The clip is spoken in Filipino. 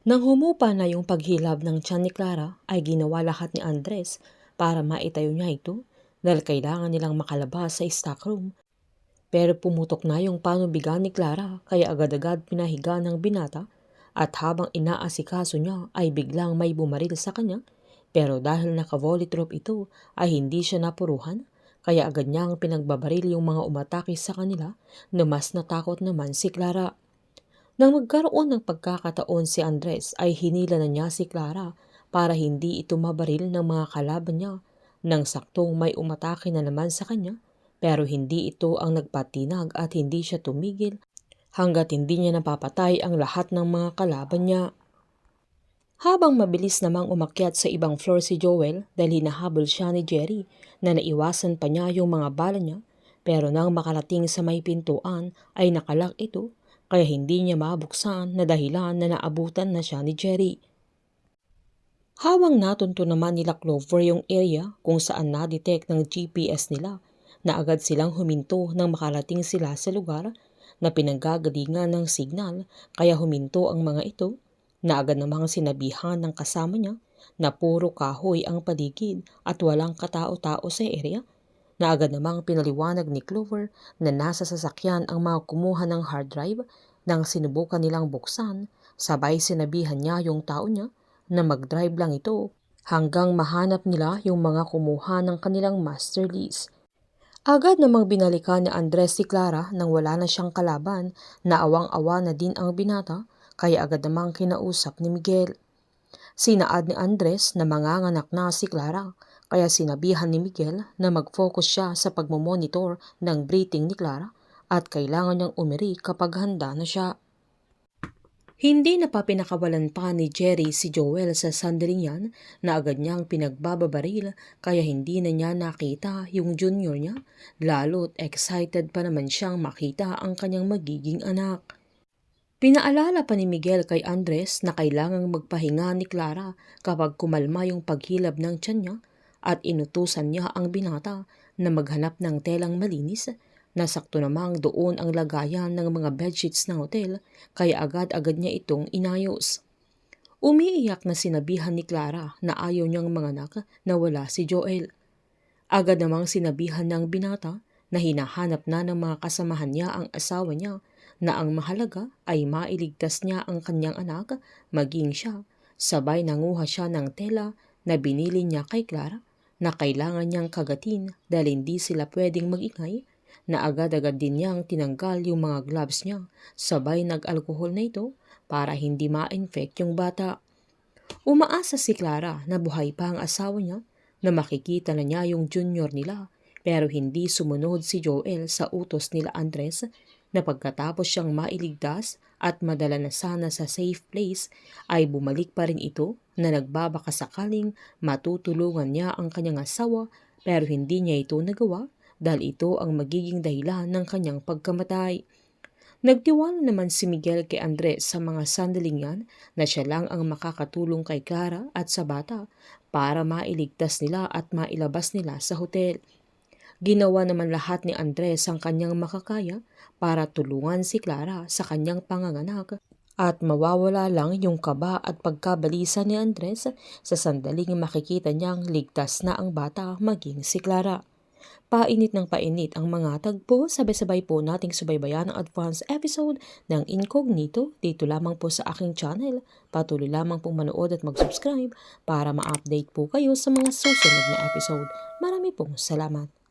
Nang humupa na yung paghilab ng tiyan ni Clara ay ginawa lahat ni Andres para maitayo niya ito dahil kailangan nilang makalabas sa stock room. Pero pumutok na yung panubigan ni Clara kaya agad-agad pinahiga ng binata at habang inaasikaso niya ay biglang may bumaril sa kanya pero dahil naka-volley troop ito ay hindi siya napuruhan kaya agad niyang pinagbabaril yung mga umatake sa kanila na mas natakot naman si Clara. Nang magkaroon ng pagkakataon si Andres ay hinila na niya si Clara para hindi ito mabaril ng mga kalaban niya nang saktong may umatake na naman sa kanya pero hindi ito ang nagpatinag at hindi siya tumigil hanggat hindi niya napapatay ang lahat ng mga kalaban niya. Habang mabilis namang umakyat sa ibang floor si Joel dahil hinahabol siya ni Jerry na naiwasan pa niya yung mga bala niya pero nang makarating sa may pintuan ay nakalak ito kaya hindi niya mabuksan na dahilan na naabutan na siya ni Jerry. Habang natunto naman nila Clover yung area kung saan na-detect ng GPS nila na agad silang huminto nang makarating sila sa lugar na pinanggagalingan ng signal kaya huminto ang mga ito na agad namang sinabihan ng kasama niya na puro kahoy ang paligid at walang katao-tao sa area na agad namang pinaliwanag ni Clover na nasa sasakyan ang mga kumuha ng hard drive nang sinubukan nilang buksan sabay sinabihan niya yung tao niya na mag-drive lang ito hanggang mahanap nila yung mga kumuha ng kanilang master lease. Agad namang binalikan ni Andres si Clara nang wala na siyang kalaban na awang-awa na din ang binata kaya agad namang kinausap ni Miguel. Sinaad ni Andres na manganganak na si Clara kaya sinabihan ni Miguel na mag-focus siya sa pagmomonitor ng breathing ni Clara at kailangan niyang umiri kapag handa na siya. Hindi na pa pinakawalan pa ni Jerry si Joel sa sandaling yan na agad niyang pinagbababaril kaya hindi na niya nakita yung junior niya lalo't excited pa naman siyang makita ang kanyang magiging anak. Pinaalala pa ni Miguel kay Andres na kailangang magpahinga ni Clara kapag kumalma yung paghilab ng tiyan niya at inutusan niya ang binata na maghanap ng telang malinis. Nasakto namang doon ang lagayan ng mga bedsheets ng hotel kaya agad-agad niya itong inayos. Umiiyak na sinabihan ni Clara na ayaw niyang manganak na wala si Joel. Agad namang sinabihan ng binata na hinahanap na ng mga kasamahan niya ang asawa niya na ang mahalaga ay mailigtas niya ang kanyang anak maging siya. Sabay nanguha siya ng tela na binili niya kay Clara na kailangan niyang kagatin dahil hindi sila pwedeng mag-ingay na agad-agad din niyang tinanggal yung mga gloves niya sabay nag-alkohol na ito para hindi ma-infect yung bata. Umaasa si Clara na buhay pa ang asawa niya na makikita na niya yung junior nila pero hindi sumunod si Joel sa utos nila Andres na pagkatapos siyang mailigtas at madala na sana sa safe place ay bumalik pa rin ito na nagbabaka sakaling matutulungan niya ang kanyang asawa pero hindi niya ito nagawa dahil ito ang magiging dahilan ng kanyang pagkamatay. Nagtiwala naman si Miguel kay Andres sa mga sandaling yan na siya lang ang makakatulong kay Clara at sa bata para mailigtas nila at mailabas nila sa hotel. Ginawa naman lahat ni Andres ang kanyang makakaya para tulungan si Clara sa kanyang panganganak at mawawala lang yung kaba at pagkabalisa ni Andres sa sandaling makikita niyang ligtas na ang bata maging si Clara. Painit ng painit ang mga tagpo, sabay-sabay po nating subaybayan ang advance episode ng Incognito dito lamang po sa aking channel. Patuloy lamang pong manood at mag-subscribe para ma-update po kayo sa mga susunod na episode. Marami pong salamat.